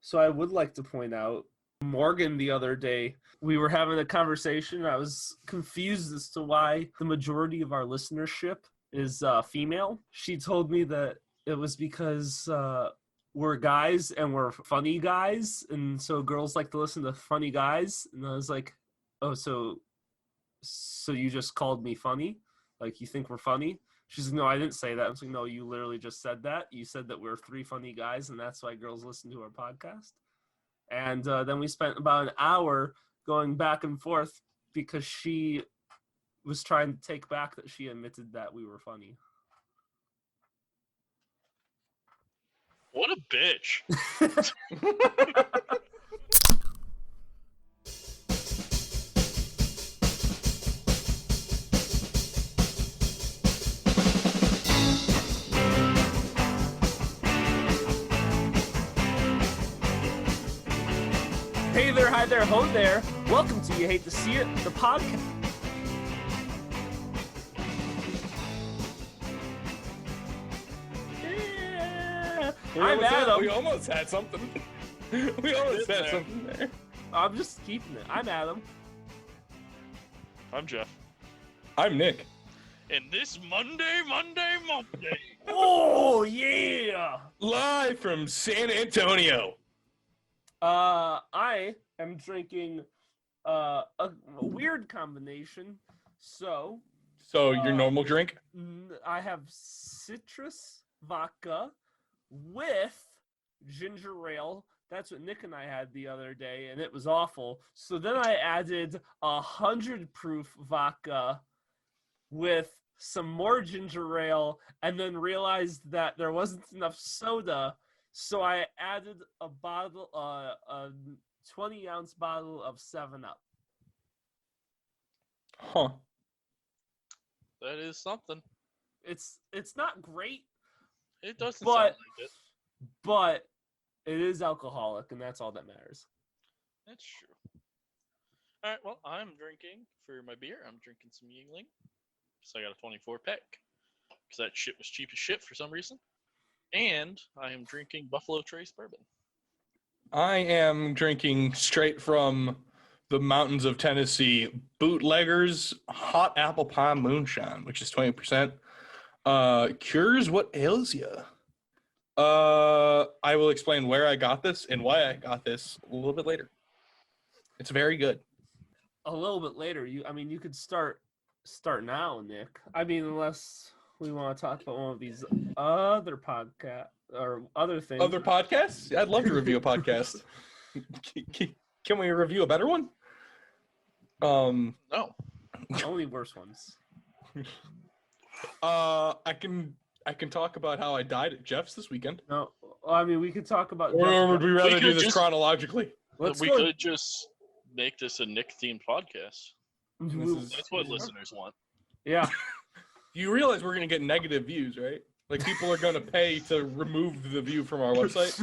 So I would like to point out, Morgan the other day, we were having a conversation. I was confused as to why the majority of our listenership is female. She told me that it was because we're guys and we're funny guys, and so girls like to listen to funny guys. And I was like, oh, so you just called me funny? Like, you think we're funny? She's like, no, I didn't say that. I was like, no, you literally just said that. You said that we're three funny guys, and that's why girls listen to our podcast. And then we spent about an hour going back and forth because she was trying to take back that she admitted that we were funny. What a bitch. Hey there, hi there, ho there. Welcome to You Hate to See It, the podcast. Yeah. I'm Adam. We almost had something. We almost had something there. I'm just keeping it. I'm Adam. I'm Jeff. I'm Nick. And this Monday. Oh, yeah. Live from San Antonio. I am drinking a weird combination. So your normal drink? I have citrus vodka with ginger ale. That's what Nick and I had the other day, and it was awful. So then I added 100 proof vodka with some more ginger ale, and then realized that there wasn't enough soda. So I added a 20-ounce bottle of 7-Up. Huh. That is something. It's not great, It doesn't But- sound like it. but it is alcoholic, and that's all that matters. That's true. All right, well, I'm drinking for my beer. I'm drinking some Yuengling. So I got a 24 pack. Because that shit was cheap as shit for some reason. And I am drinking Buffalo Trace bourbon. I am drinking straight from the mountains of Tennessee, Bootleggers Hot Apple Pie Moonshine, which is 20%. Cures what ails ya. I will explain where I got this and why I got this a little bit later. It's very good. A little bit later, you could start now, Nick. I mean, unless we want to talk about one of these other podcast or other things. Other podcasts? I'd love to review a podcast. Can we review a better one? No. Only worse ones. I can talk about how I died at Jeff's this weekend. No, I mean, we could talk about. Or would we rather We do could this just- chronologically? Let's we go. could just make this a Nick-themed podcast. That's what listeners want. Yeah. You realize we're going to get negative views, right? Like, people are going to pay to remove the view from our website.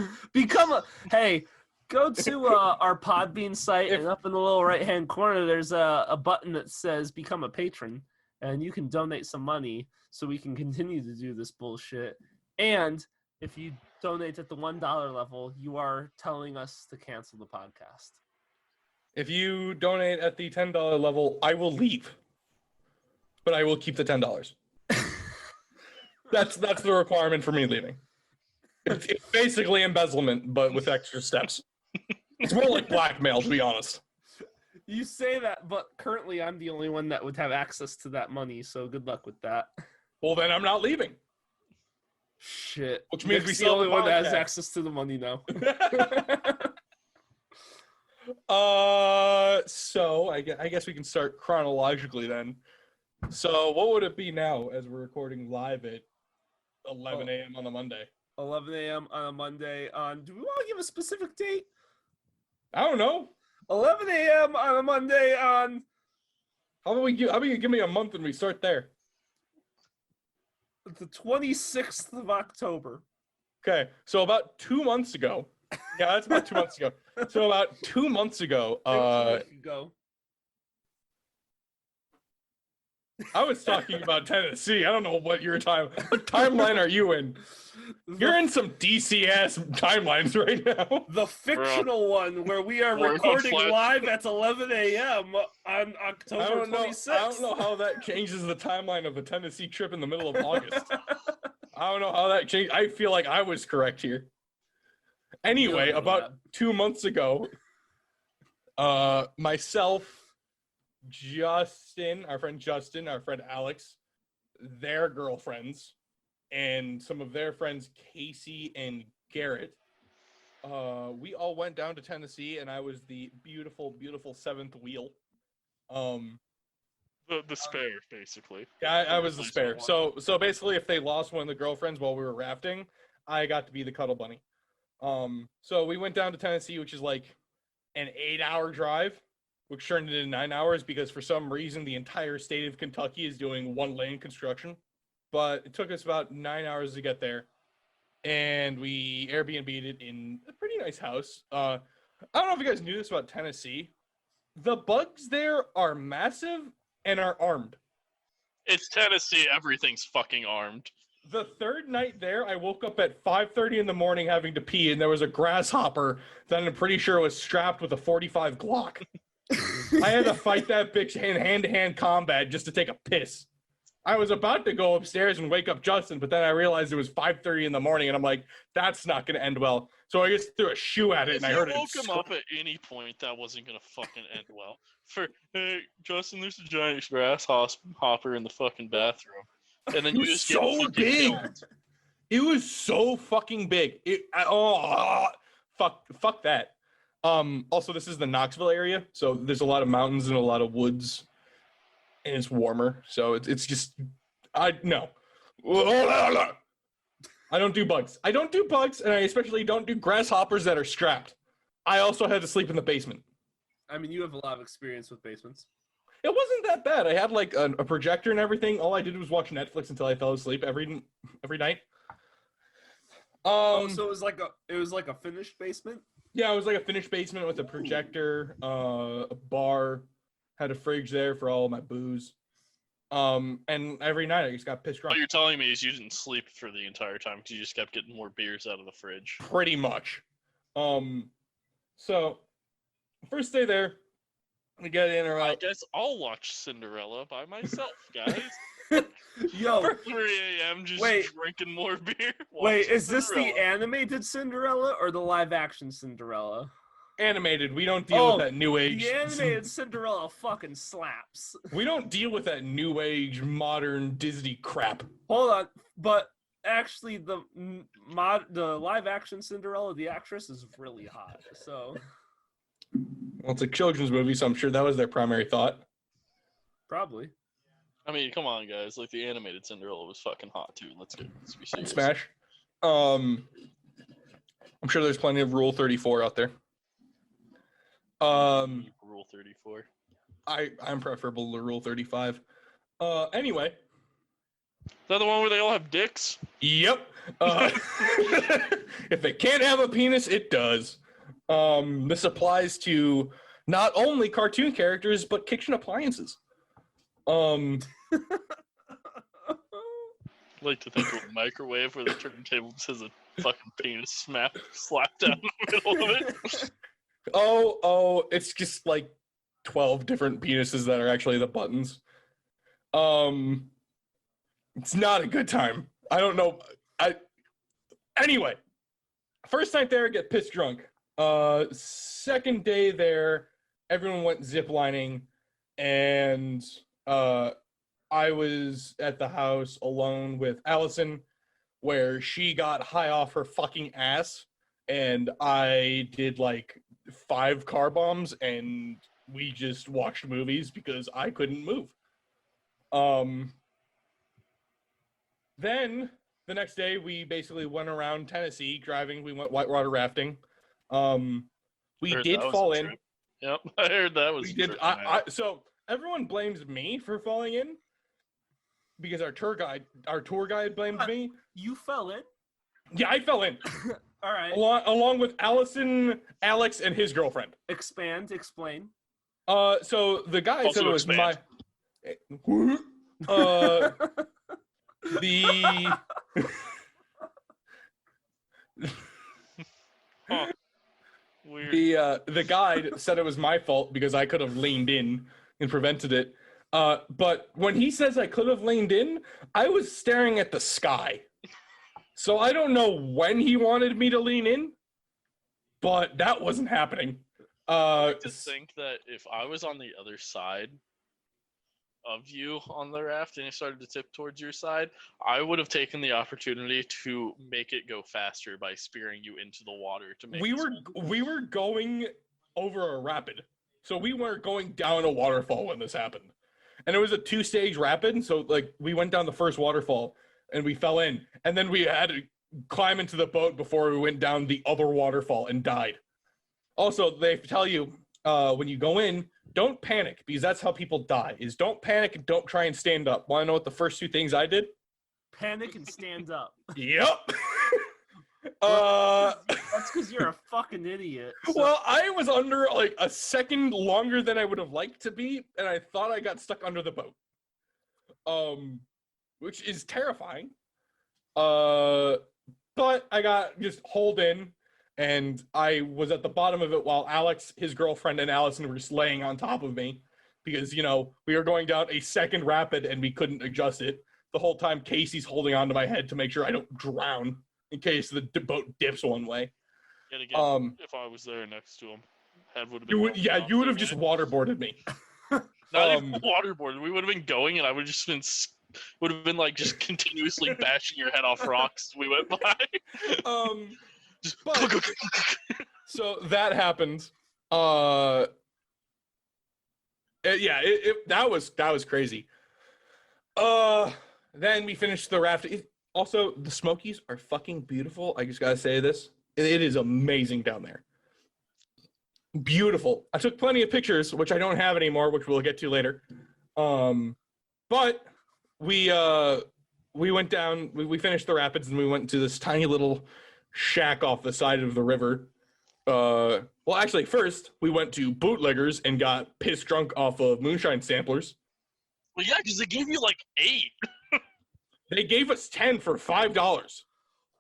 Go to our Podbean site, and up in the little right-hand corner, there's a button that says "Become a Patron," and you can donate some money so we can continue to do this bullshit. And if you donate at the $1 level, you are telling us to cancel the podcast. If you donate at the $10 level, I will leave. But I will keep the $10. That's the requirement for me leaving. It's basically embezzlement, but with extra steps. It's more like blackmail, to be honest. You say that, but currently I'm the only one that would have access to that money, so good luck with that. Well, then I'm not leaving. Shit. Which means Nick's we the sell only the one that has podcast. access to the money now. So I guess we can start chronologically then. So what would it be now as we're recording live at 11 a.m. on a Monday? 11 a.m. on a Monday. Do we want to give a specific date? I don't know. 11 a.m. on a Monday on How about you give me a month and we start there? the 26th of October. Okay, so about 2 months ago. Yeah, that's about 2 months ago. So about 2 months ago, Go. I was talking about Tennessee. I don't know what what timeline are you in? You're in some DC ass timelines right now. The fictional one where we are We're recording flat- live at 11 a.m. on October 26th. I don't know how that changes the timeline of a Tennessee trip in the middle of August. I don't know how that changed. I feel like I was correct here. Anyway, You'll know about that. 2 months ago, myself, Justin, our friend Alex, their girlfriends, and some of their friends, Casey and Garrett, we all went down to Tennessee, and I was the beautiful, beautiful seventh wheel. The spare, basically. Yeah, I was the spare. Replacement So basically, if they lost one of the girlfriends while we were rafting, I got to be the cuddle bunny. So we went down to Tennessee, which is like an 8-hour drive, which turned into 9 hours because for some reason the entire state of Kentucky is doing one lane construction. But it took us about 9 hours to get there, and we Airbnb'd it in a pretty nice house. I don't know if you guys knew this about Tennessee. The bugs there are massive and are armed. It's Tennessee. Everything's fucking armed. The third night there, I woke up at 5:30 in the morning having to pee, and there was a grasshopper that I'm pretty sure was strapped with a 45 Glock. I had to fight that bitch in hand-to-hand combat just to take a piss. I was about to go upstairs and wake up Justin, but then I realized it was 5:30 in the morning, and I'm like, that's not going to end well. So I just threw a shoe at it, and I heard it. If you woke him up at any point, that wasn't gonna fucking end well. Hey, Justin, there's a giant grasshopper in the fucking bathroom, and then It you was just so get fucking big. killed. It was so fucking big. Fuck that. Also, this is the Knoxville area, so there's a lot of mountains and a lot of woods, and it's warmer. So it's just no. I don't do bugs. I don't do bugs, and I especially don't do grasshoppers that are strapped. I also had to sleep in the basement. I mean, you have a lot of experience with basements. It wasn't that bad. I had like a projector and everything. All I did was watch Netflix until I fell asleep every night. So it was like a finished basement. Yeah, it was like a finished basement with a projector, a bar, had a fridge there for all my booze. And every night I just got pissed drunk. What you're telling me is you didn't sleep for the entire time because you just kept getting more beers out of the fridge. Pretty much. So first day there, we get in or I out. guess I'll watch Cinderella by myself, guys. Yo, 3 a.m. just Wait. drinking more beer. wait, watching is this the Cinderella. animated Cinderella or the live action Cinderella? Animated. We don't deal with that new age. The animated Cinderella fucking slaps. We don't deal with that new age modern Disney crap. Hold on, but actually, the live action Cinderella, the actress is really hot. So Well, it's a children's movie, so I'm sure that was their primary thought. probably. I mean, come on, guys. Like, the animated Cinderella was fucking hot, too. Let's be serious. Smash. I'm sure there's plenty of Rule 34 out there. Rule 34. I'm preferable to Rule 35. Anyway. Is that the one where they all have dicks? Yep. If it can't have a penis, it does. This applies to not only cartoon characters, but kitchen appliances. Like to think of a microwave where the turntable just has a fucking penis slapped down the middle of it. Oh, it's just like 12 different penises that are actually the buttons. It's not a good time. I don't know. Anyway, first night there, get pissed drunk. Second day there, everyone went ziplining, and I was at the house alone with Allison, where she got high off her fucking ass, and I did like 5 car bombs, and we just watched movies because I couldn't move. Then the next day we basically went around Tennessee driving. We went whitewater rafting. We Heard did that was fall a in. trip. Yep, I heard that was. We a did. trip, So everyone blames me for falling in because our tour guide blamed me. You fell in. Yeah, I fell in All right. along with Allison, Alex, and his girlfriend. Explain. So the guy Also said it was expand. The Huh. Weird. the guide said it was my fault because I could have leaned in and prevented it. But when he says I could have leaned in, I was staring at the sky. So I don't know when he wanted me to lean in, but that wasn't happening. To think that if I was on the other side of you on the raft and it started to tip towards your side, I would have taken the opportunity to make it go faster by spearing you into the water to make we were going over a rapid, so we weren't going down a waterfall when this happened, and it was a 2-stage rapid. So like we went down the first waterfall and we fell in, and then we had to climb into the boat before we went down the other waterfall and died. Also, they tell you when you go in, don't panic, because that's how people die, is don't panic and don't try and stand up. Want to know what the first 2 things I did? Panic and stand up. Yep. That's because you're a fucking idiot. So. Well, I was under like a second longer than I would have liked to be, and I thought I got stuck under the boat. Which is terrifying. But I got just hauled in, and I was at the bottom of it while Alex, his girlfriend, and Allison were just laying on top of me because, you know, we were going down a second rapid and we couldn't adjust it. The whole time Casey's holding onto my head to make sure I don't drown in case the boat dips one way. Yet again, if I was there next to him, head would have been. You would have just waterboarded me. Not even waterboarded. We would have been going, and I would have just been like just continuously bashing your head off rocks as we went by. Just so that happened. That was crazy. Then we finished the raft. Also, the Smokies are fucking beautiful. I just gotta say this. It is amazing down there. Beautiful. I took plenty of pictures, which I don't have anymore, which we'll get to later. But we went down, we finished the rapids, and we went to this tiny little shack off the side of the river. Well, actually, first we went to Bootleggers and got pissed drunk off of moonshine samplers. Well, yeah, because they gave you like 8. They gave us 10 for $5.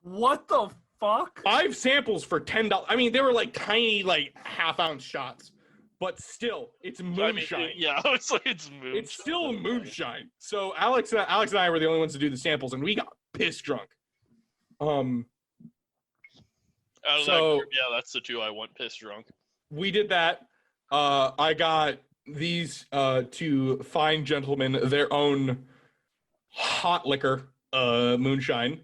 What the fuck? 5 samples for $10. I mean, they were like tiny, like half-ounce shots, but still, it's moonshine. I mean, it's like it's moonshine. It's still moonshine. So Alex and I were the only ones to do the samples, and we got pissed drunk. That's the 2 I went pissed drunk. We did that. I got these 2 fine gentlemen their own hot liquor, moonshine.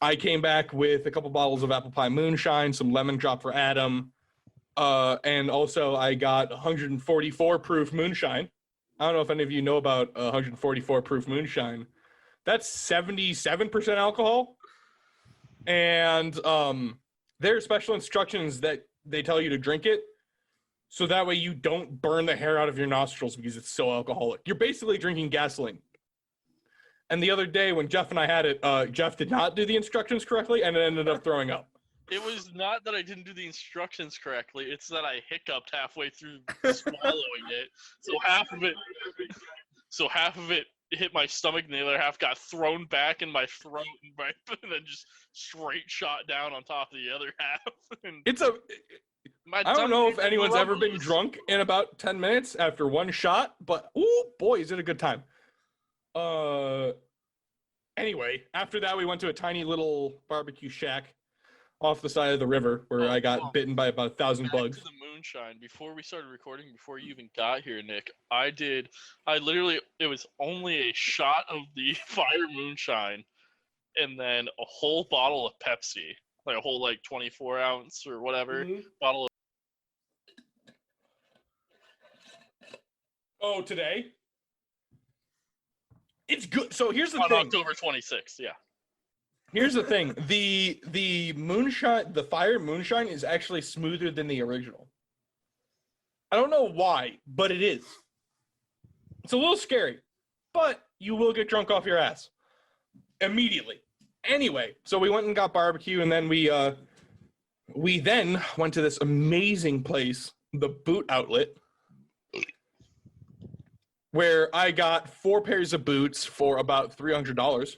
I came back with a couple bottles of apple pie moonshine, some lemon drop for Adam, and also I got 144 proof moonshine. I don't know if any of you know about 144 proof moonshine. That's 77% alcohol, and there are special instructions that they tell you to drink it, so that way you don't burn the hair out of your nostrils because it's so alcoholic. You're basically drinking gasoline. And the other day when Jeff and I had it, Jeff did not do the instructions correctly and it ended up throwing up. It was not that I didn't do the instructions correctly. It's that I hiccuped halfway through swallowing it. So half of it hit my stomach, and the other half got thrown back in my throat, and then just straight shot down on top of the other half. And I don't know if anyone's ever been drunk in about 10 minutes after one shot, but oh boy, is it a good time. Anyway, after that we went to a tiny little barbecue shack off the side of the river where I got bitten by about 1,000 bugs. To the moonshine. Before we started recording, before you even got here, Nick, it was only a shot of the fire moonshine and then a whole bottle of Pepsi, like a whole 24 ounce or whatever bottle of. Oh, today? It's good. So here's the on thing. October 26th, yeah. Here's the thing. The moonshine, the fire moonshine is actually smoother than the original. I don't know why, but it is. It's a little scary, but you will get drunk off your ass immediately. Anyway, so we went and got barbecue, and then we then went to this amazing place, the Boot Outlet. where I got 4 pairs of boots for about $300.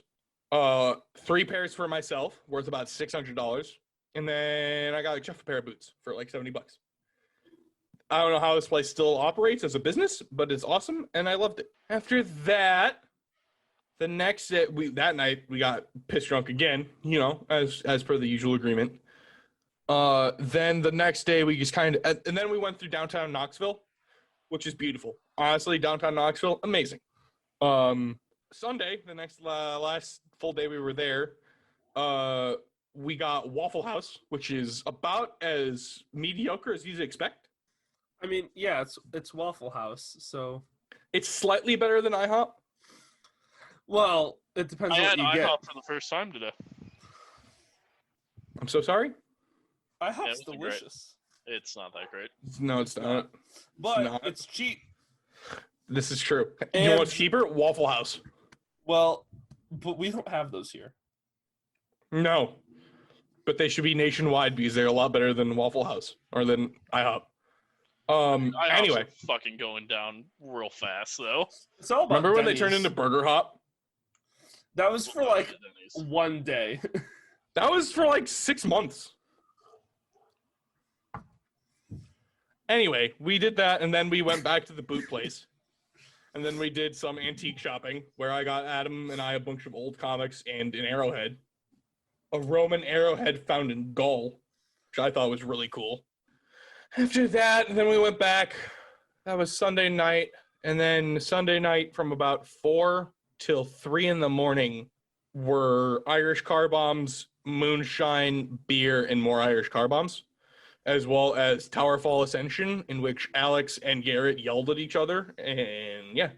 3 pairs for myself, worth about $600, and then I got just a pair of boots for like $70. I don't know how this place still operates as a business, but it's awesome, and I loved it. After that, the next day, that night we got pissed drunk again, as per the usual agreement. Then the next day we just and then we went through downtown Knoxville, which is beautiful. Honestly, downtown Knoxville, amazing. Sunday, the next last full day we were there, we got Waffle House, which is about as mediocre as you'd expect. I mean, yeah, it's Waffle House, so it's slightly better than IHOP. Well, it depends on what you get. I had IHOP for the first time today. I'm so sorry. IHOP's delicious. Great. It's not that great. No, it's not. But it's cheap. This is true. You know what's cheaper? Waffle House. Well, but we don't have those here. No. But they should be nationwide because they're a lot better than Waffle House or than IHOP. Anyway, fucking going down real fast though. It's all about Remember when Denny's. they turned into Burger Hop? That was for like one day. That was for like 6 months. Anyway, we did that, and then we went back to the boot place. And then we did some antique shopping, where I got Adam and I a bunch of old comics and an arrowhead. A Roman arrowhead found in Gaul, which I thought was really cool. After that, then we went back. That was Sunday night. And then Sunday night from about 4 till 3 in the morning were Irish car bombs, moonshine, beer, and more Irish car bombs, as well as Towerfall Ascension, in which Alex and Garrett yelled at each other. And yeah, it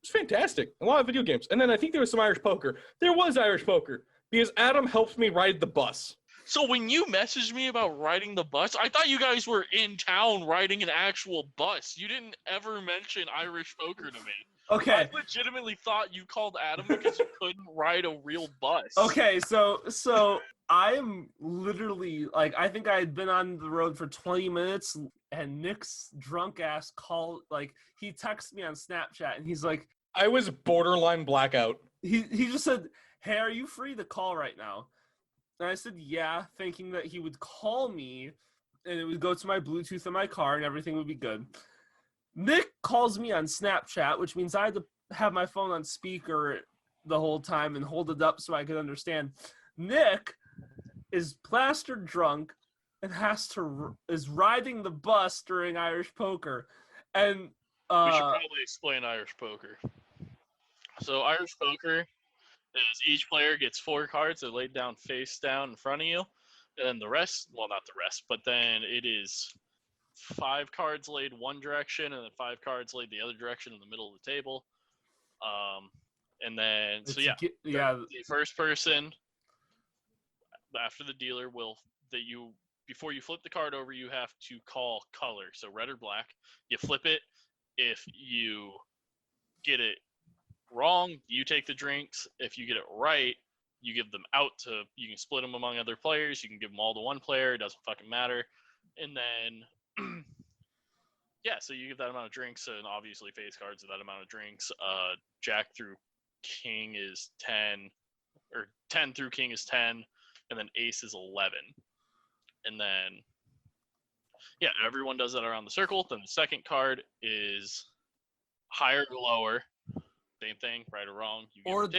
was fantastic. A lot of video games. And then I think there was some Irish poker. There was Irish poker because Adam helped me ride the bus. So when you messaged me about riding the bus, I thought you guys were in town riding an actual bus. You didn't ever mention Irish poker to me. Okay. I legitimately thought you called Adam because you couldn't ride a real bus. Okay, so I'm literally, like, I think I had been on the road for 20 minutes, and Nick's drunk ass called, like, he texted me on Snapchat, and he's like... I was borderline blackout. He just said, hey, are you free to call right now? And I said, yeah, thinking that he would call me, and it would go to my Bluetooth in my car, and everything would be good. Nick calls me on Snapchat, which means I had to have my phone on speaker the whole time and hold it up so I could understand. Nick is plastered drunk and is riding the bus during Irish poker. And we should probably explain Irish poker. So Irish poker is each player gets 4 cards that are laid down face down in front of you, and then the rest, well, not the rest, but then it is 5 cards laid one direction and then 5 cards laid the other direction in the middle of the table. And then, the first person after the dealer before you flip the card over, you have to call color, so red or black. You flip it. If you get it wrong, you take the drinks. If you get it right, you give them out you can split them among other players. You can give them all to one player. It doesn't fucking matter. And then, yeah, so you give that amount of drinks, and obviously face cards of that amount of drinks. Jack through king is 10, or 10 through king is 10, and then ace is 11. And then, yeah, everyone does that around the circle. Then the second card is higher or lower. Same thing, right or wrong. Or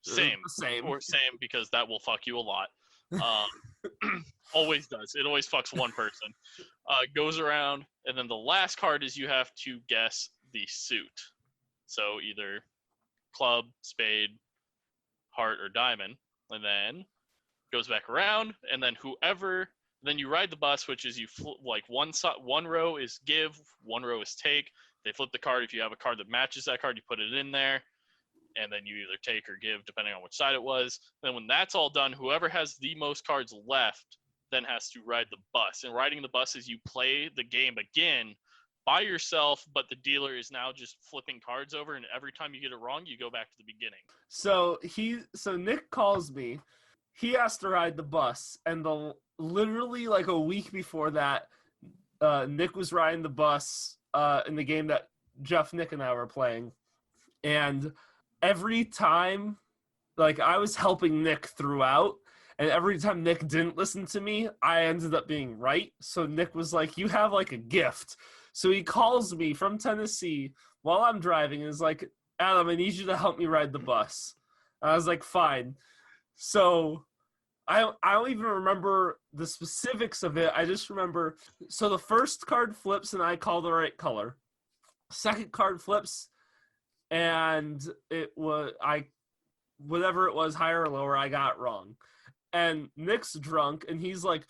same. Or same, because that will fuck you a lot. Always does. It always fucks one person. Goes around, and then the last card is you have to guess the suit. So either club, spade, heart, or diamond. And then goes back around, and then then you ride the bus, which is one row is give, one row is take. They flip the card. If you have a card that matches that card, you put it in there, and then you either take or give, depending on which side it was. Then when that's all done, whoever has the most cards left then has to ride the bus. And riding the bus is you play the game again by yourself, but the dealer is now just flipping cards over, and every time you get it wrong, you go back to the beginning. So Nick calls me. He has to ride the bus, and literally like a week before that, Nick was riding the bus in the game that Jeff, Nick, and I were playing, and every time, like, I was helping Nick throughout, and every time Nick didn't listen to me, I ended up being right. So Nick was like, you have, like, a gift. So he calls me from Tennessee while I'm driving and is like, Adam, I need you to help me ride the bus. And I was like, fine. So I don't even remember the specifics of it. I just remember, so the first card flips and I call the right color. Second card flips and it was, whatever it was, higher or lower, I got wrong. And Nick's drunk, and he's like,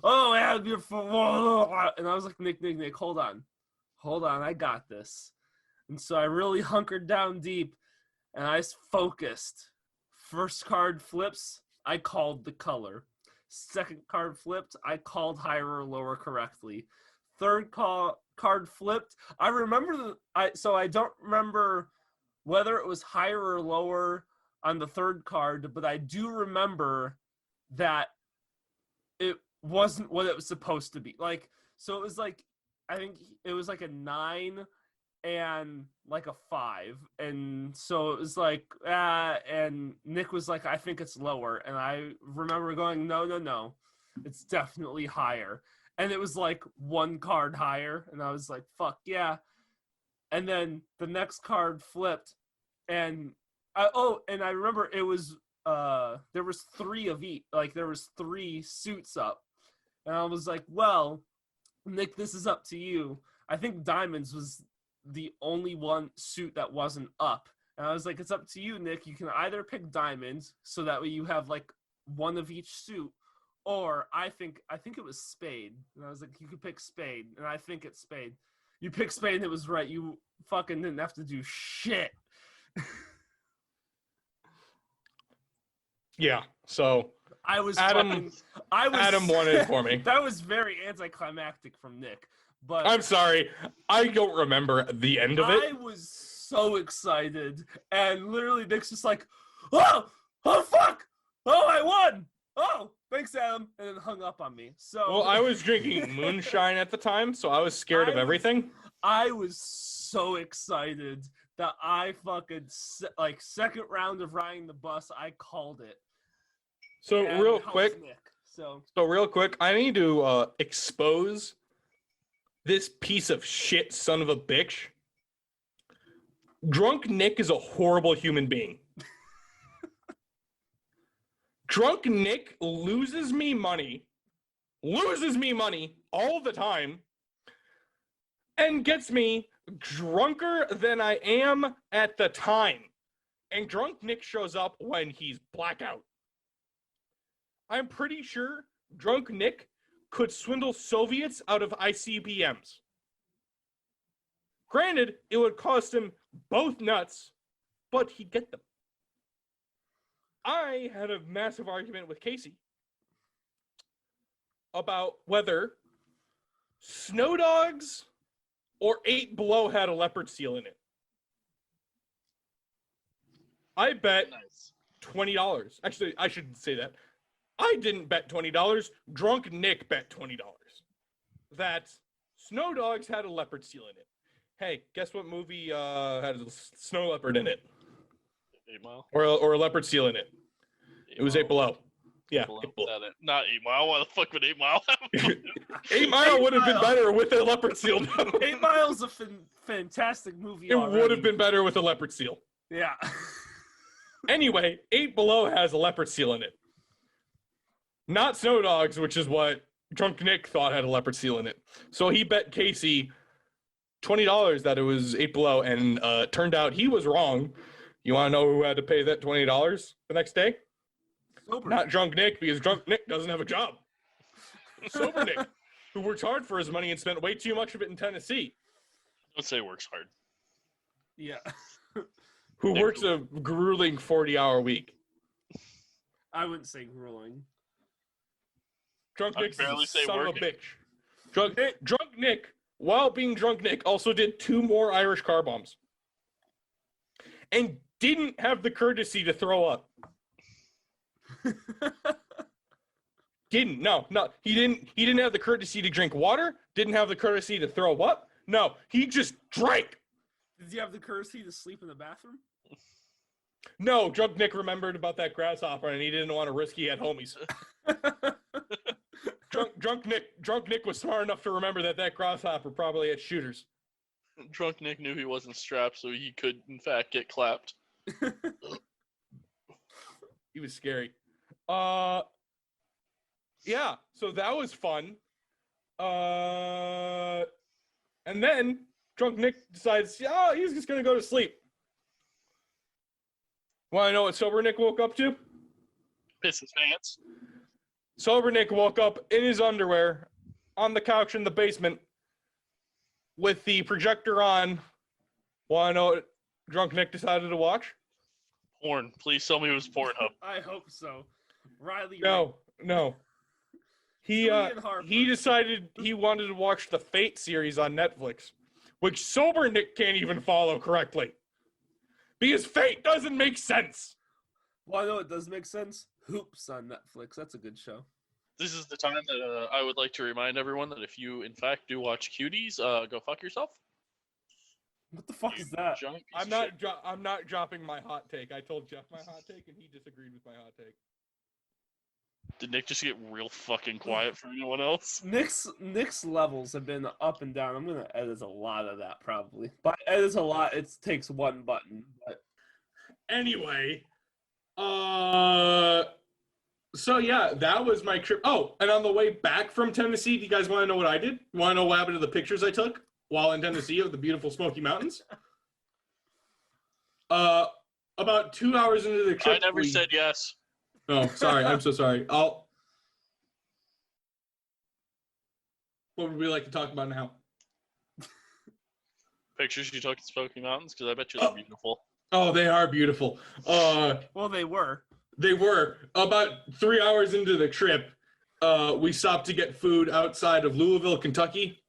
oh, yeah, and I was like, Nick, hold on, I got this. And so I really hunkered down deep, and I focused. First card flips, I called the color. Second card flipped, I called higher or lower correctly. Third card flipped, I remember, so I don't remember whether it was higher or lower on the third card, but I do remember that it wasn't what it was supposed to be. Like, so it was like, I think it was like a 9 and like a 5. And so it was like, and Nick was like, I think it's lower. And I remember going, no, it's definitely higher. And it was like 1 card higher. And I was like, fuck yeah. And then the next card flipped. And I remember it was, there was 3 of each, like there was 3 suits up. And I was like, well, Nick, this is up to you. I think diamonds was the only one suit that wasn't up. And I was like, it's up to you, Nick. You can either pick diamonds, so that way you have like 1 of each suit, or I think it was spade. And I was like, you could pick spade, and I think it's spade. You picked spade, and it was right. You fucking didn't have to do shit. Yeah, so I was Adam won it for me. That was very anticlimactic from Nick. But I'm sorry, I don't remember the end of it. I was so excited, and literally Nick's just like, oh fuck, oh, I won, oh, thanks, Adam, and then hung up on me. So Well, I was drinking moonshine at the time, so I was scared of everything. I was so excited that I fucking second round of riding the bus, I called it. So And real it helps quick, Nick, so real quick, I need to expose this piece of shit son of a bitch. Drunk Nick is a horrible human being. Drunk Nick loses me money all the time, and gets me drunker than I am at the time. And Drunk Nick shows up when he's blackout. I'm pretty sure Drunk Nick could swindle Soviets out of ICBMs. Granted, it would cost him both nuts, but he'd get them. I had a massive argument with Casey about whether Snow Dogs or 8 Below had a leopard seal in it. I bet Nice. $20. Actually, I shouldn't say that. I didn't bet $20. Drunk Nick bet $20 that Snow Dogs had a leopard seal in it. Hey, guess what movie had a snow leopard in it? 8 Mile. Or a leopard seal in it? It was 8 Below. Yeah. 8 Below. Not 8 Mile. Why the fuck would 8 Mile have? 8 Mile would have been better with a leopard seal. 8 Mile's a fantastic movie. It would have been better with a leopard seal. Yeah. Anyway, 8 Below has a leopard seal in it. Not Snow Dogs, which is what Drunk Nick thought had a leopard seal in it. So he bet Casey $20 that it was 8 Below, and turned out he was wrong. You want to know who had to pay that $20 the next day? Sober. Not Drunk Nick, because Drunk Nick doesn't have a job. Sober Nick, who worked hard for his money and spent way too much of it in Tennessee. Don't say works hard. Yeah. Who Nick works a grueling 40-hour week. I wouldn't say grueling. Drunk I'd Nick's barely a say son of a working. bitch. Drunk Nick, while being Drunk Nick, also did 2 more Irish car bombs. And didn't have the courtesy to throw up. He didn't have the courtesy to drink water, didn't have the courtesy to throw up. No, he just drank. Did you have the courtesy to sleep in the bathroom? No, Drunk Nick remembered about that grasshopper, and he didn't want to risk he had homies. Drunk Nick was smart enough to remember that grasshopper probably had shooters. Drunk Nick knew he wasn't strapped, so he could, in fact, get clapped. He was scary. Yeah, so that was fun. And then Drunk Nick decides, he's just gonna go to sleep. Want to know what Sober Nick woke up to? Piss his pants. Sober Nick woke up in his underwear on the couch in the basement with the projector on. Want to know what Drunk Nick decided to watch? Porn. Please tell me it was Pornhub. I hope so. Riley. No. Julian Harper. He decided he wanted to watch the Fate series on Netflix, which Sober Nick can't even follow correctly. Because Fate doesn't make sense. Well, I know it does make sense. Hoops on Netflix. That's a good show. This is the time that I would like to remind everyone that if you, in fact, do watch Cuties, go fuck yourself. What the fuck is that? Giant piece I'm of not. shit. I'm not dropping my hot take. I told Jeff my hot take, and he disagreed with my hot take. Did Nick just get real fucking quiet for anyone else? Nick's levels have been up and down. I'm gonna edit a lot of that probably. But edit a lot. It takes one button. But Anyway, so yeah, that was my trip. Oh, and on the way back from Tennessee, do you guys want to know what I did? You want to know what happened to the pictures I took while in Tennessee of the beautiful Smoky Mountains? About 2 hours into the trip, I never said yes. Oh, sorry. I'm so sorry. What would we like to talk about now? Pictures you took at Smoky Mountains, because I bet you they're beautiful. Oh, they are beautiful. well, they were. They were. About 3 hours into the trip, we stopped to get food outside of Louisville, Kentucky,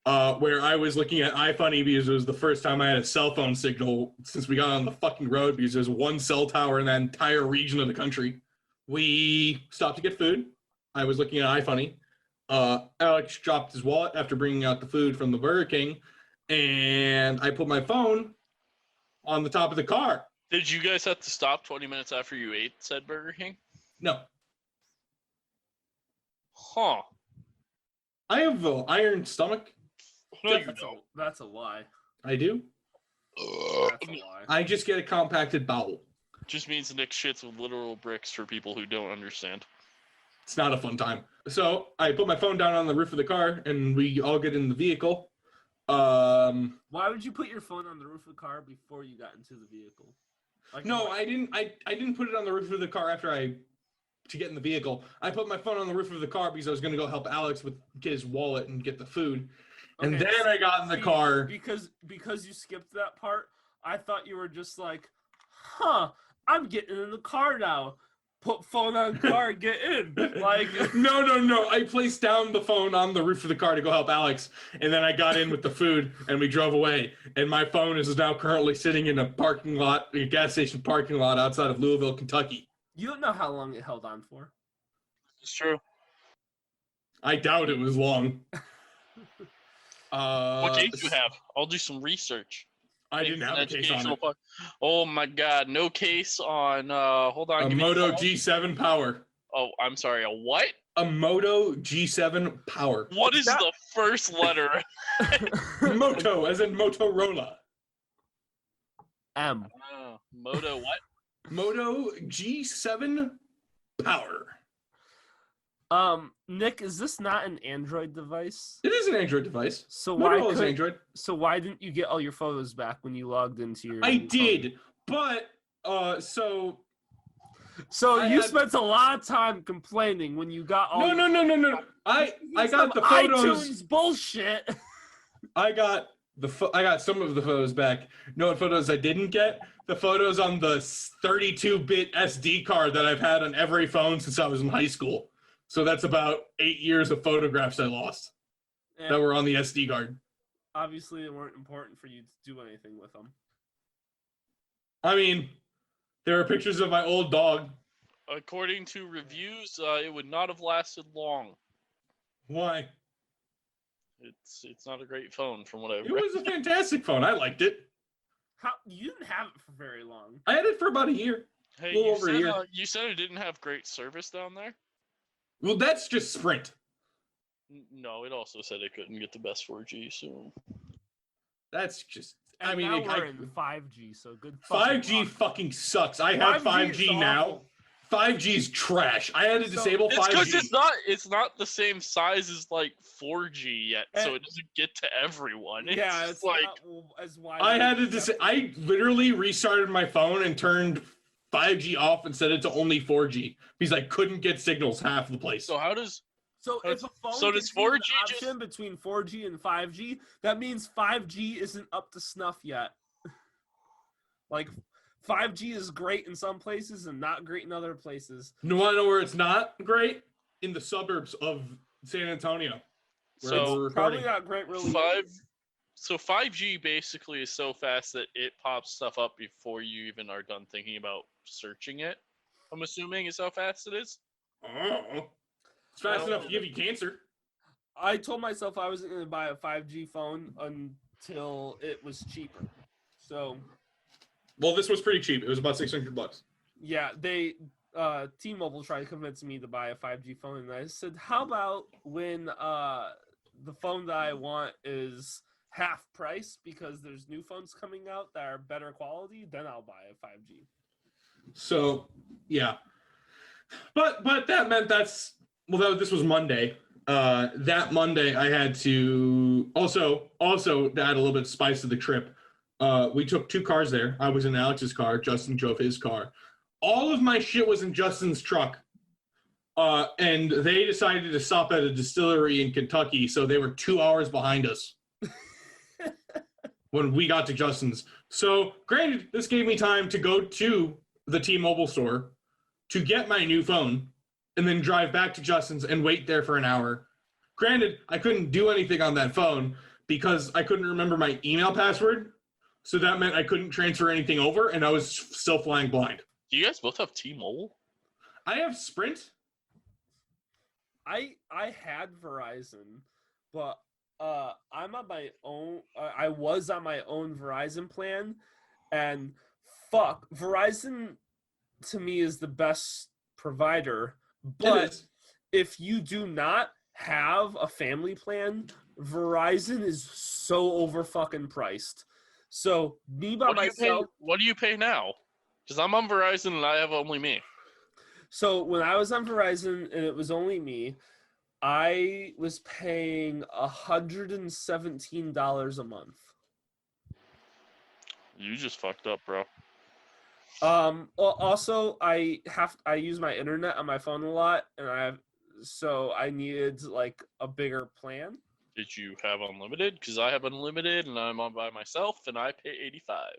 where I was looking at iFunny because it was the first time I had a cell phone signal since we got on the fucking road because there's one cell tower in that entire region of the country. We stopped to get food. I was looking at iFunny. Alex dropped his wallet after bringing out the food from the Burger King, and I put my phone on the top of the car. Did you guys have to stop 20 minutes after you ate said Burger King? No. Huh. I have an iron stomach. No, you That's don't. that's a lie. I do. That's a lie. I just get a compacted bowel. Just means Nick shits with literal bricks for people who don't understand. It's not a fun time. So I put my phone down on the roof of the car, and we all get in the vehicle. Why would you put your phone on the roof of the car before you got into the vehicle? Like, No, I didn't. I didn't put it on the roof of the car to get in the vehicle. I put my phone on the roof of the car because I was going to go help Alex get his wallet and get the food. And Okay, then I got in the car. because you skipped that part. I thought you were just like, I'm getting in the car now. Put phone on car, get in. Like No. I placed down the phone on the roof of the car to go help Alex, and then I got in with the food, and we drove away. And my phone is now currently sitting in a gas station parking lot outside of Louisville, Kentucky. you don't know how long it held on for. It's true. I doubt it was long. What case do you have? I'll do some research. I didn't have a case on it. Oh my god, no case on, hold on. A give me Moto the- G7 Power. Oh, I'm sorry, a what? A Moto G7 Power. What is the first letter? Moto, as in Motorola. M. Moto what? Moto G7 Power. Nick, is this not an Android device? It is an Android device. So Motorola's Android. So why didn't you get all your photos back when you logged into your? I new phone? did, but So I you had- spent a lot of time complaining when you got all. no. I got the photos. iTunes bullshit. I got some of the photos back. No, what photos I didn't get? The photos on the 32-bit SD card that I've had on every phone since I was in high school. So that's about 8 years of photographs I lost that were on the SD card. Obviously, they weren't important for you to do anything with them. I mean, there are pictures of my old dog. According to reviews, it would not have lasted long. Why? It's not a great phone from what I've It read. was a fantastic phone. I liked it. How you didn't have it for very long. I had it for about a year. Hey, little over a year. You said it didn't have great service down there? Well, that's just Sprint. No, it also said it couldn't get the best 4G, so... That's just. And I mean, now we're in 5G, so good. 5G fucking sucks. I have 5G now. awful. 5G is trash. I had to So- disable It's because 5G. it's not the same size as like 4G yet, so And- it doesn't get to everyone. It's Yeah, just it's like not as wide. I had to as I literally restarted my phone and turned 5G off and set it to only 4G because I couldn't get signals half the place. so. How does So if a phone So does gives you an 4G just- option between 4G and 5G, that means 5G isn't up to snuff yet. Like 5G is great in some places and not great in other places. You want to know where it's not great? In the suburbs of San Antonio. Where So, we're Probably recording. not great really. 5G basically is so fast that it pops stuff up before you even are done thinking about searching it? I'm assuming is how fast it is. Oh, it's fast enough to give you cancer. I told myself I wasn't going to buy a 5G phone until it was cheaper. So Well, this was pretty cheap. It was about $600. yeah, T-Mobile tried to convince me to buy a 5G phone, and I said, "How about when the phone that I want is half price because there's new phones coming out that are better quality? Then I'll buy a 5G." So, yeah. But that meant this was Monday. That Monday I had to also to add a little bit of spice to the trip. We took 2 cars there. I was in Alex's car. Justin drove his car. All of my shit was in Justin's truck. And they decided to stop at a distillery in Kentucky, so they were 2 hours behind us when we got to Justin's. So, granted, this gave me time to go to the T-Mobile store to get my new phone and then drive back to Justin's and wait there for an hour. Granted, I couldn't do anything on that phone because I couldn't remember my email password. So that meant I couldn't transfer anything over, and I was still flying blind. Do you guys both have T-Mobile? I have Sprint. I had Verizon, but I'm on my own. I was on my own Verizon plan, and fuck, Verizon to me is the best provider. It But is. if you do not have a family plan, Verizon is so over fucking priced. So me by myself. What do you pay now? Because I'm on Verizon and I have only me. So when I was on Verizon and it was only me, I was paying $117 a month. You just fucked up, bro. Also, I use my internet on my phone a lot, and so I needed like a bigger plan. Did you have unlimited? Because I have unlimited and I'm on by myself and I pay 85.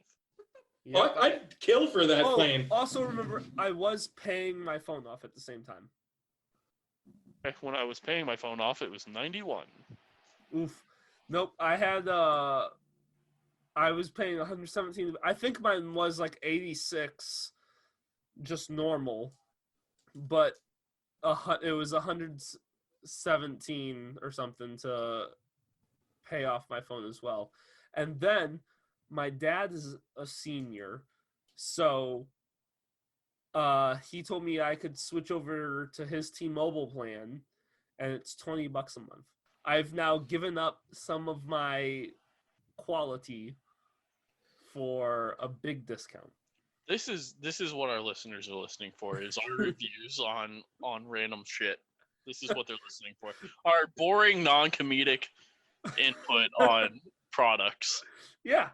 Yeah. I'd kill for that plane. Also remember, I was paying my phone off at the same time. When I was paying my phone off, it was 91. Oof. Nope. I was paying 117. I think mine was like 86, just normal, but it was 117 or something to pay off my phone as well. And then my dad is a senior, so he told me I could switch over to his T-Mobile plan, and it's $20 a month. I've now given up some of my quality for a big discount. This is what our listeners are listening for is our reviews on random shit. This is what they're listening for. Our boring, non-comedic input on products. Yeah.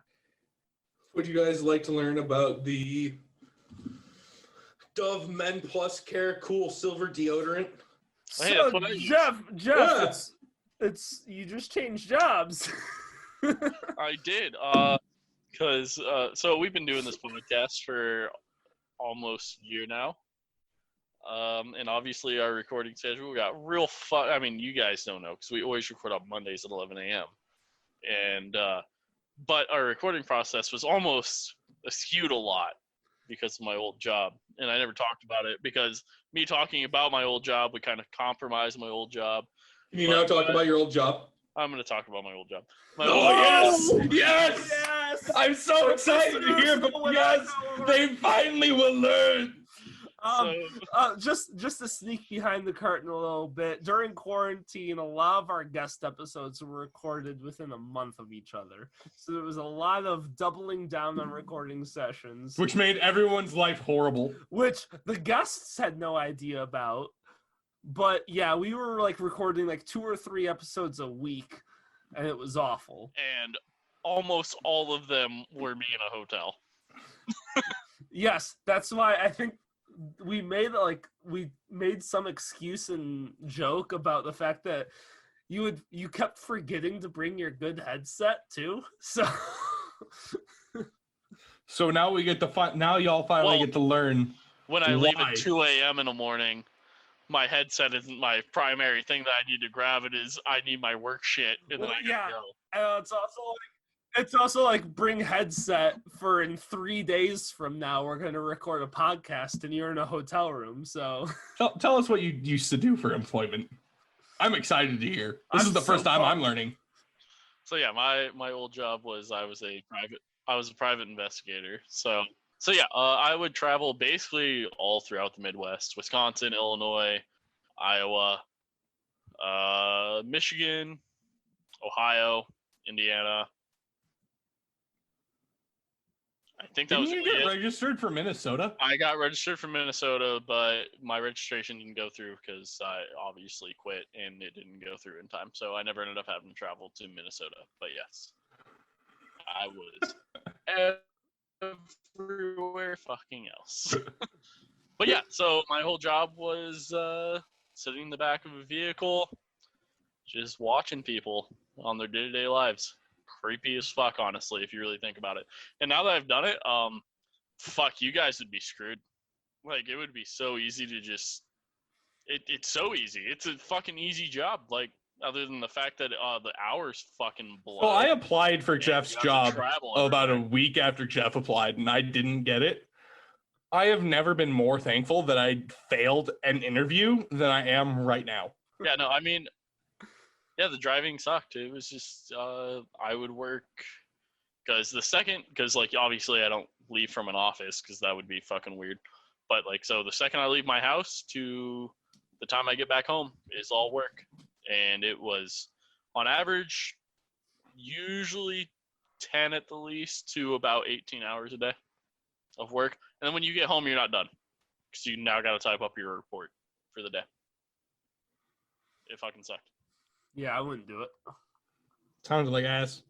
Would you guys like to learn about the Dove Men Plus Care Cool Silver Deodorant? Hey, So that's what I use. Jeff, Yeah. it's you just changed jobs. I did. Because so we've been doing this podcast for almost a year now. And obviously our recording schedule got real fun. I mean, you guys don't know because we always record on Mondays at 11 a.m. And but our recording process was almost skewed a lot because of my old job, and I never talked about it because me talking about my old job would kind of compromise my old job. Can you now talk about your old job? I'm gonna talk about my old job. Yes! Yes! I'm so excited to hear, but yes, they finally will learn. Just to sneak behind the curtain a little bit, during quarantine, a lot of our guest episodes were recorded within a month of each other. So there was a lot of doubling down on recording sessions, Which made everyone's life horrible. which the guests had no idea about. But yeah, we were like recording like 2 or 3 episodes a week, and it was awful. And almost all of them were me in a hotel. Yes, that's why I think we made some excuse and joke about the fact that you kept forgetting to bring your good headset too. So now we get to now y'all finally get to learn. When I leave Why? at 2 a.m. in the morning, my headset isn't my primary thing that I need to grab. It is I need my work shit, and then Well, I gotta go. it's also like bring headset for in 3 days from now we're gonna record a podcast and you're in a hotel room. So Tell us what you used to do for employment. I'm excited to hear. This is the first time I'm learning. So yeah, my old job was I was a private investigator. So yeah, I would travel basically all throughout the Midwest: Wisconsin, Illinois, Iowa, Michigan, Ohio, Indiana. I think that was Didn't you really get it. registered for Minnesota? I got registered for Minnesota, but my registration didn't go through because I obviously quit and it didn't go through in time. So I never ended up having to travel to Minnesota. But yes, I was everywhere fucking else. But yeah, so my whole job was sitting in the back of a vehicle, just watching people on their day-to-day lives. Creepy as fuck, honestly, if you really think about it. And now that I've done it, fuck, you guys would be screwed. Like, it would be so easy to just... It's so easy. It's a fucking easy job. Like, other than the fact that the hours fucking blow. Well, I applied for and Jeff's you have to job travel about a everywhere. week after Jeff applied, and I didn't get it. I have never been more thankful that I failed an interview than I am right now. Yeah, no, I mean... Yeah, the driving sucked. It was just, I would work... Because like, obviously I don't leave from an office, because that would be fucking weird. But, like, so the second I leave my house to the time I get back home is all work. And it was, on average, usually 10 at the least to about 18 hours a day of work. And then when you get home, you're not done. Because you now got to type up your report for the day. It fucking sucked. yeah, I wouldn't do it. Sounded like ass.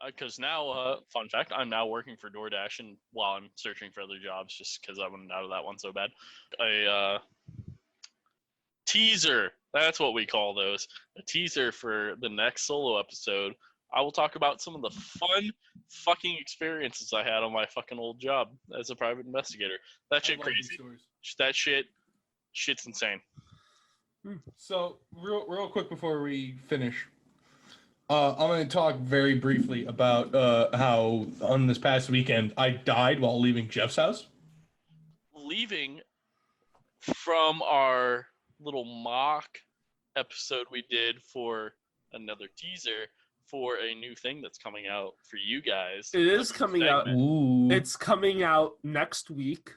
Because now, fun fact, I'm now working for DoorDash, and while I'm searching for other jobs, just because I went out of that one so bad, a teaser. That's what we call those. A teaser for the next solo episode. I will talk about some of the fun fucking experiences I had on my fucking old job as a private investigator. That shit crazy. That shit's insane. So, real quick before we finish, I'm going to talk very briefly about how on this past weekend I died while leaving Jeff's house. Leaving from our little mock episode we did for another teaser for a new thing that's coming out for you guys. It is coming out. Ooh. It's coming out next week.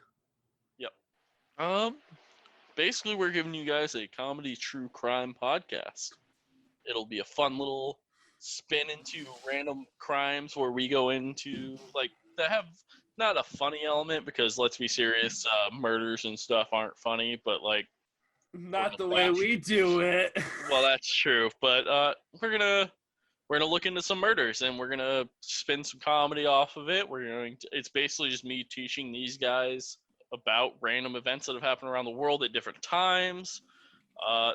Basically, we're giving you guys a comedy true crime podcast. It'll be a fun little spin into random crimes where we go into, like, that have not a funny element, because let's be serious, murders and stuff aren't funny, but, like, Not the way we do it. well, that's true. But we're gonna look into some murders, and we're gonna spin some comedy off of it. It's basically just me teaching these guys about random events that have happened around the world at different times.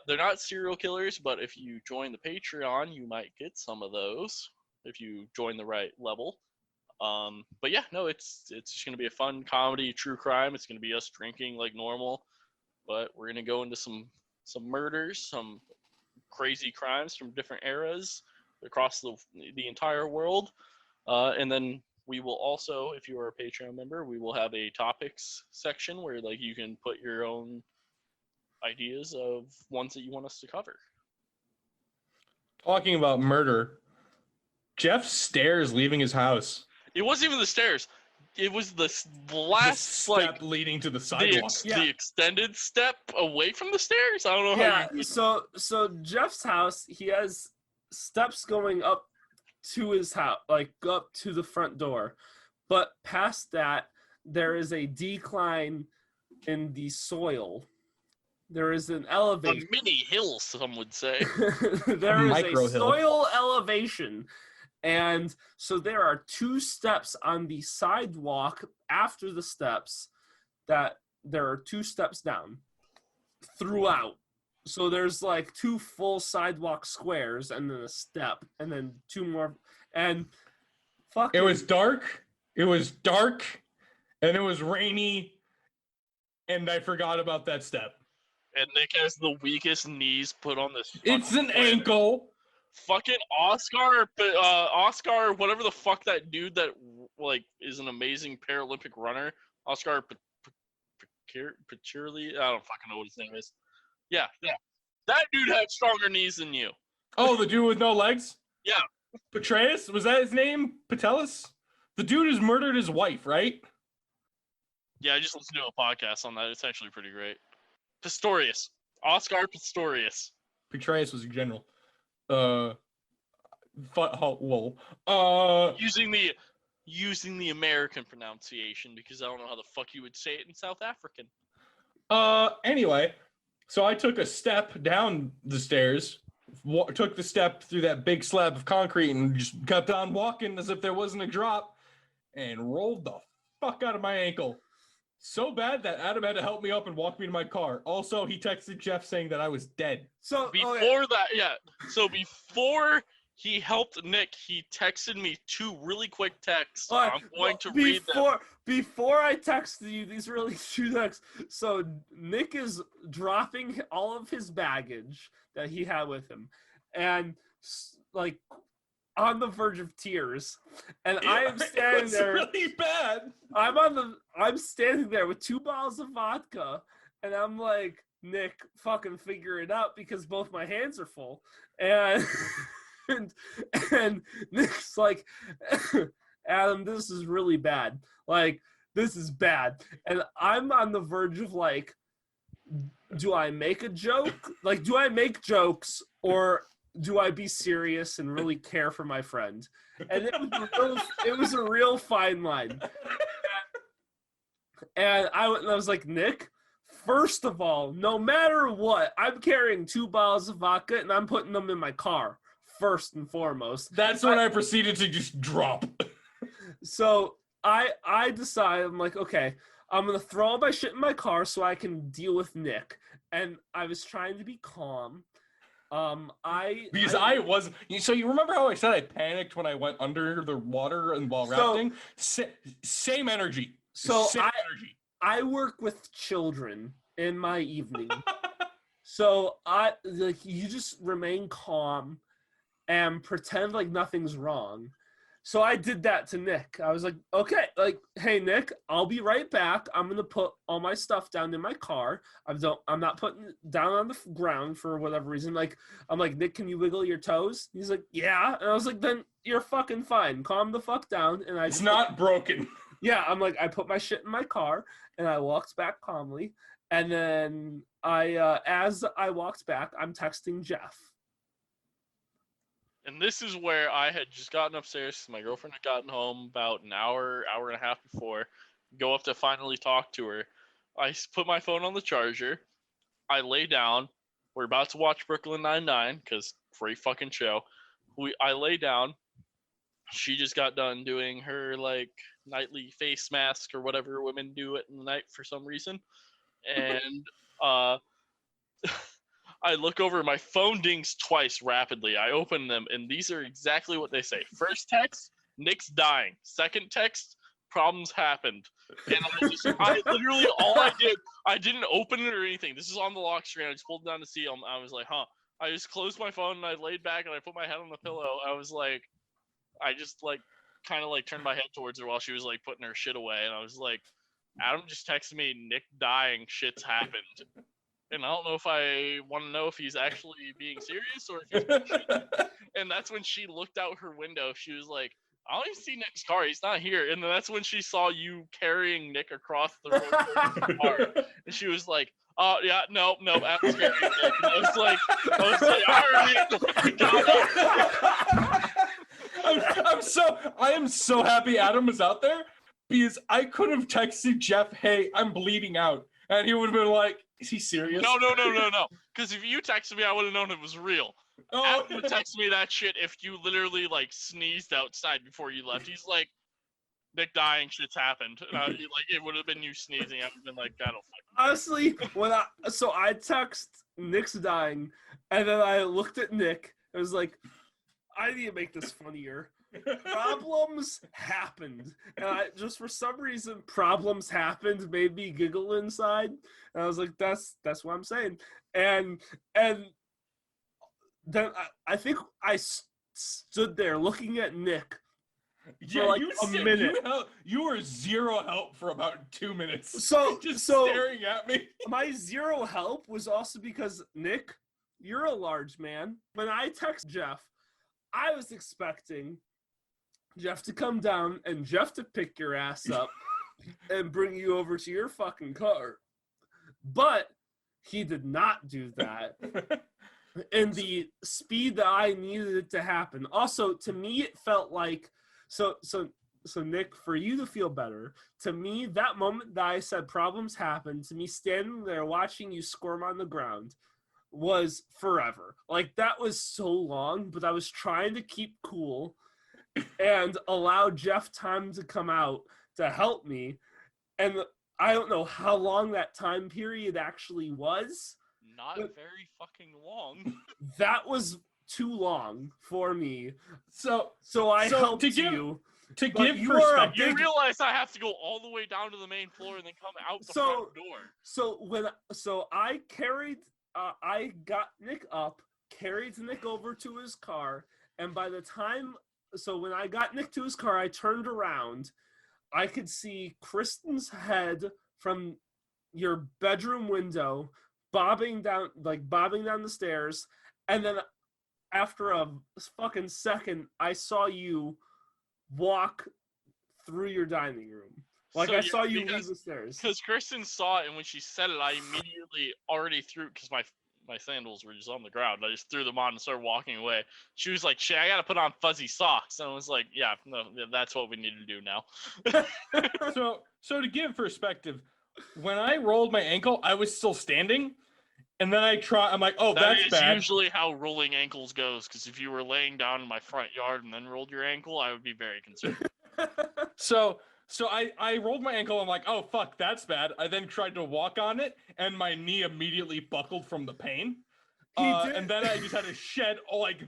They're not serial killers, but if you join the Patreon, you might get some of those if you join the right level. But yeah, no, it's just gonna be a fun comedy, true crime. It's gonna be us drinking like normal, but we're gonna go into some murders, some crazy crimes from different eras across the entire world, and then we will also, if you are a Patreon member, we will have a topics section where, like, you can put your own ideas of ones that you want us to cover. talking about murder, Jeff Stairs leaving his house. It wasn't even the stairs. It was the The last step leading to the sidewalk. the extended step away from the stairs. I don't know Yeah, how you. so Jeff's house, he has steps going up to his house, like up to the front door. But past that, there is a decline in the soil. There is an A elevation. mini hill, some would say. There is micro a hill. soil elevation. And so there are 2 steps on the sidewalk after the steps that there are 2 steps down throughout. So there's like 2 full sidewalk squares and then a step and then 2 more. And fucking, It was dark. It was dark, and it was rainy, and I forgot about that step. And Nick has the weakest knees put on this. It's fucking an planet. ankle. Fucking Oscar, whatever the fuck that dude that like is an amazing Paralympic runner, Oscar Pachurli. I don't fucking know what his name is. Yeah. That dude had stronger knees than you. Oh, the dude with no legs? Yeah. Petraeus? Was that his name? Patelis? The dude who's murdered his wife, right? Yeah, I just listened to a podcast on that. It's actually pretty great. Pistorius. Oscar Pistorius. Petraeus was a general. Whoa. Using the American pronunciation because I don't know how the fuck you would say it in South African. Anyway, so I took a step down the stairs, took the step through that big slab of concrete and just kept on walking as if there wasn't a drop and rolled the fuck out of my ankle. So bad that Adam had to help me up and walk me to my car. Also, he texted Jeff saying that I was dead. so Before that, yeah. So before he helped Nick, he texted me 2 really quick texts. All right, I'm going to read them. Before I texted you these really 2 texts, so Nick is dropping all of his baggage that he had with him, and like on the verge of tears, and I am standing It's there. really bad. I'm standing there with 2 bottles of vodka, and I'm like, Nick, fucking figure it out because both my hands are full, and and Nick's like, Adam, this is really bad. Like, this is bad, and I'm on the verge of like, do I make a joke? Like, do I make jokes or do I be serious and really care for my friend? And it was a real fine line. And I was like, Nick, first of all, no matter what, I'm carrying 2 bottles of vodka and I'm putting them in my car, first and foremost. That's when I proceeded to just drop. So I decided, I'm like, okay, I'm going to throw all my shit in my car so I can deal with Nick. And I was trying to be calm. I was. So you remember how I said I panicked when I went under the water and while rafting? Same energy. So Same energy. I work with children in my evening. So you just remain calm and pretend like nothing's wrong. So I did that to Nick. I was like, okay, like, hey Nick, I'll be right back. I'm gonna put all my stuff down in my car. I'm not putting it down on the ground for whatever reason. Like, I'm like, Nick, can you wiggle your toes? He's like, yeah. And I was like, then you're fucking fine. Calm the fuck down. And It's not broken. Yeah, I'm like, I put my shit in my car and I walked back calmly. And then as I walked back, I'm texting Jeff. And this is where I had just gotten upstairs because my girlfriend had gotten home about an hour and a half before. Go up to finally talk to her. I put my phone on the charger. I lay down. We're about to watch Brooklyn Nine-Nine because great fucking show. I lay down. She just got done doing her like nightly face mask or whatever women do at the night for some reason. And I look over, my phone dings twice rapidly. I open them, and these are exactly what they say. First text, Nick's dying. Second text, problems happened. And I literally, all I did, I didn't open it or anything. This is on the lock screen. I just pulled it down to see him. I was like, huh. I just closed my phone, and I laid back, and I put my head on the pillow. I was like, I just, like, kind of, like, turned my head towards her while she was, like, putting her shit away. And I was like, Adam just texted me, Nick dying, shit's happened. And I don't know if I want to know if he's actually being serious or if he's bullshitting. And that's when she looked out her window. She was like, I don't even see Nick's car. He's not here. And then that's when she saw you carrying Nick across the road towards the car. And she was like, oh, yeah, no, I'm scared. And I was like, all right. I am so happy Adam was out there because I could have texted Jeff, hey, I'm bleeding out. And he would have been like, is he serious? No. Because if you texted me, I would have known it was real. Oh. Adam would text me that shit if you literally like sneezed outside before you left. He's like, Nick dying, shit's happened. And like it would have been you sneezing. I would have been like, that'll fucking. Honestly, I text Nick's dying, and then I looked at Nick. I was like, I need to make this funnier. Problems happened, and I just for some reason problems happened made me giggle inside, and I was like, that's what I'm saying, and then I think I stood there looking at Nick. Yeah, like a minute. You were zero help for about 2 minutes. So staring at me. My zero help was also because Nick, you're a large man. When I text Jeff, I was expecting Jeff to come down and Jeff to pick your ass up and bring you over to your fucking car. But he did not do that. In the speed that I needed it to happen. Also, to me, it felt like so Nick, for you to feel better, to me, that moment that I said problems happen, to me standing there watching you squirm on the ground was forever. Like, that was so long, but I was trying to keep cool and allow Jeff time to come out to help me. And I don't know how long that time period actually was. Not very fucking long. That was too long for me. So I helped to give, you. To but give you are a perspective, You realize I have to go all the way down to the main floor and then come out the front door. So I carried I got Nick up, carried Nick over to his car, and by the time when I got Nick to his car, I turned around. I could see Kristen's head from your bedroom window bobbing down the stairs, and then after a fucking second, I saw you walk through your dining room. Like, I saw you leave the stairs. Because Kristen saw it, and when she said it, I immediately already threw, because my sandals were just on the ground. I just threw them on and started walking away. She was like, shit, I gotta put on fuzzy socks. And I was like, yeah, no, that's what we need to do now. So to give perspective, when I rolled my ankle, I was still standing. And then I'm like, oh, that's bad. That's usually how rolling ankles goes, because if you were laying down in my front yard and then rolled your ankle, I would be very concerned. So I rolled my ankle. I'm like, oh, fuck, that's bad. I then tried to walk on it, and my knee immediately buckled from the pain. And then I just had to shed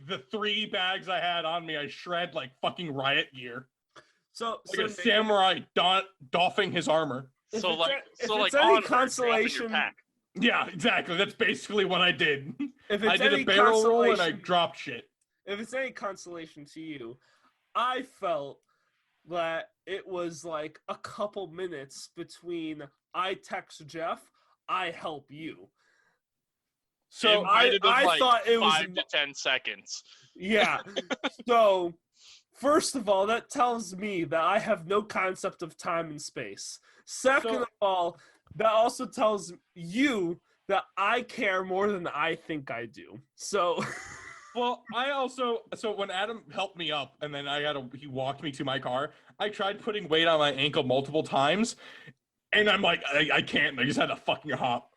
the 3 bags I had on me. I shred like fucking riot gear. So a samurai doffing his armor. If it's any on consolation, yeah, exactly. That's basically what I did. I did a barrel roll and I dropped shit. If it's any consolation to you, I felt that it was like a couple minutes between I text Jeff, I help you. So I thought it was 5 to 10 seconds. Yeah. So, first of all, that tells me that I have no concept of time and space. Second of all, that also tells you that I care more than I think I do. So, well, so when Adam helped me up and then he walked me to my car, I tried putting weight on my ankle multiple times, and I'm like, I can't. I just had to fucking hop.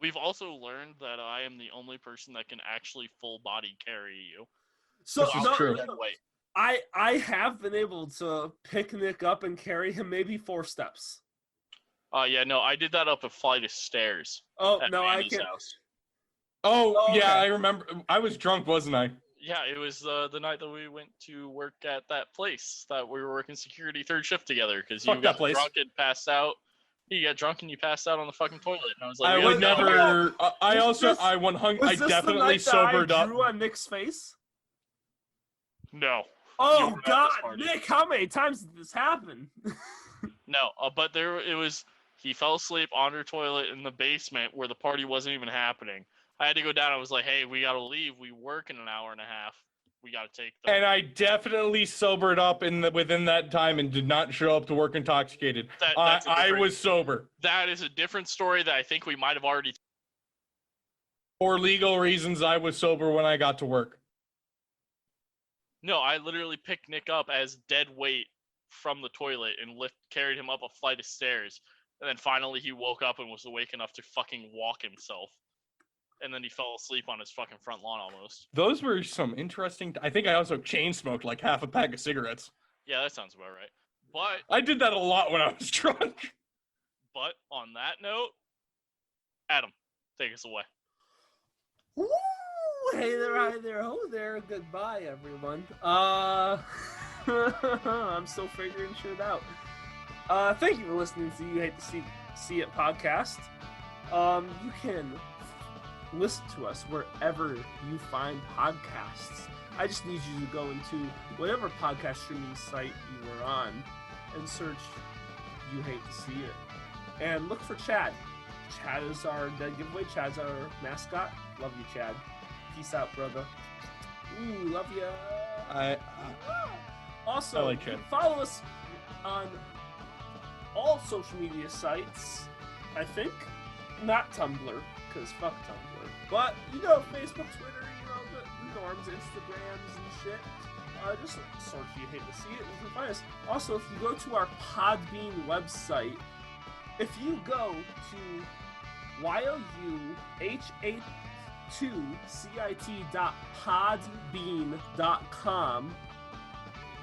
We've also learned that I am the only person that can actually full body carry you. So this is true. I have been able to pick Nick up and carry him maybe 4 steps. Yeah, no, I did that up a flight of stairs. Oh, no, I can't. House. Oh, okay. Yeah, I remember. I was drunk, wasn't I? Yeah, it was the night that we went to work at that place that we were working security 3rd shift together, because you got drunk and passed out. You got drunk and you passed out on the fucking toilet. And I was like, I would never. I definitely sobered up. Drew on Nick's face? No. Oh God, Nick! How many times did this happen? No, but it was. He fell asleep on her toilet in the basement where the party wasn't even happening. I had to go down. I was like, hey, we gotta leave. We work in an hour and a half. we got to take the. And I definitely sobered up within that time and did not show up to work intoxicated. That's a I different- was sober. That is a different story that I think we might have already. For legal reasons, I was sober when I got to work. No, I literally picked Nick up as dead weight from the toilet and carried him up a flight of stairs. And then finally he woke up and was awake enough to fucking walk himself. And then he fell asleep on his fucking front lawn almost. Those were some interesting. I think I also chain smoked like half a pack of cigarettes. Yeah, that sounds about right. But I did that a lot when I was drunk. But on that note, Adam, take us away. Woo! Hey there, hi there, ho there. Goodbye, everyone. I'm still figuring shit out. Thank you for listening to You Hate to See It podcast. You can listen to us wherever you find podcasts. I just need you to go into whatever podcast streaming site you are on and search You Hate to See It. And look for Chad. Chad is our dead giveaway. Chad's our mascot. Love you, Chad. Peace out, brother. Ooh, love ya. Also, I like you Chad. can follow us on all social media sites. I think. Not Tumblr, because fuck Tumblr. But, Facebook, Twitter, the norms, Instagrams and shit. Just search You Hate to See It and you can find us. Also, if you go to our Podbean website, if you go to YOU2CIT.podbean.com,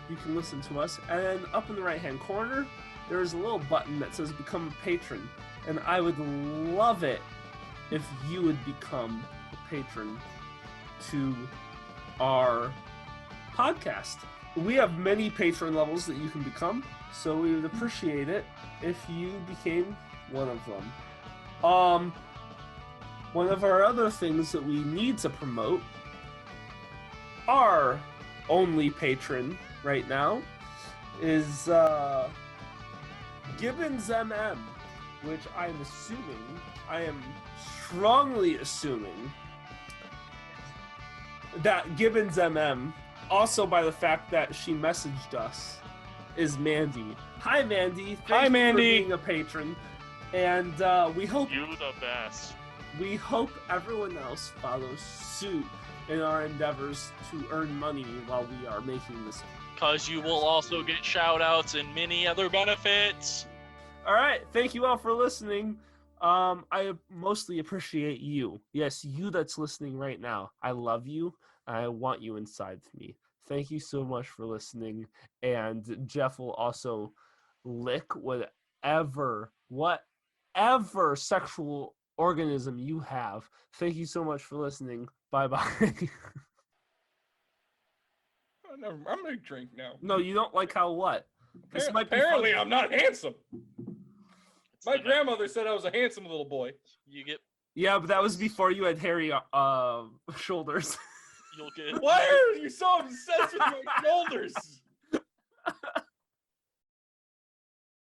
you can listen to us. And then up in the right-hand corner, there's a little button that says Become a Patron. And I would love it if you would become a patron to our podcast. We have many patron levels that you can become, so we would appreciate it if you became one of them. One of our other things that we need to promote, our only patron right now, is Gibbons MM, which I am strongly assuming that Gibbons MM, also by the fact that she messaged us, is Mandy. Hi, Mandy. Hi, Mandy. For being a patron. And we hope You the best. everyone else follows suit in our endeavors to earn money while we are making this. Because you will also get shout outs and many other benefits. All right. Thank you all for listening. I mostly appreciate you. Yes, you that's listening right now. I love you. I want you inside me. Thank you so much for listening. And Jeff will also lick whatever sexual organism you have. Thank you so much for listening. Bye-bye. I'm gonna drink now. No, you don't like how what? This might be fun. Apparently, I'm not handsome. It's My the- grandmother said I was a handsome little boy. You get. Yeah, but that was before you had hairy shoulders. You'll get. Why are you so obsessed with my shoulders?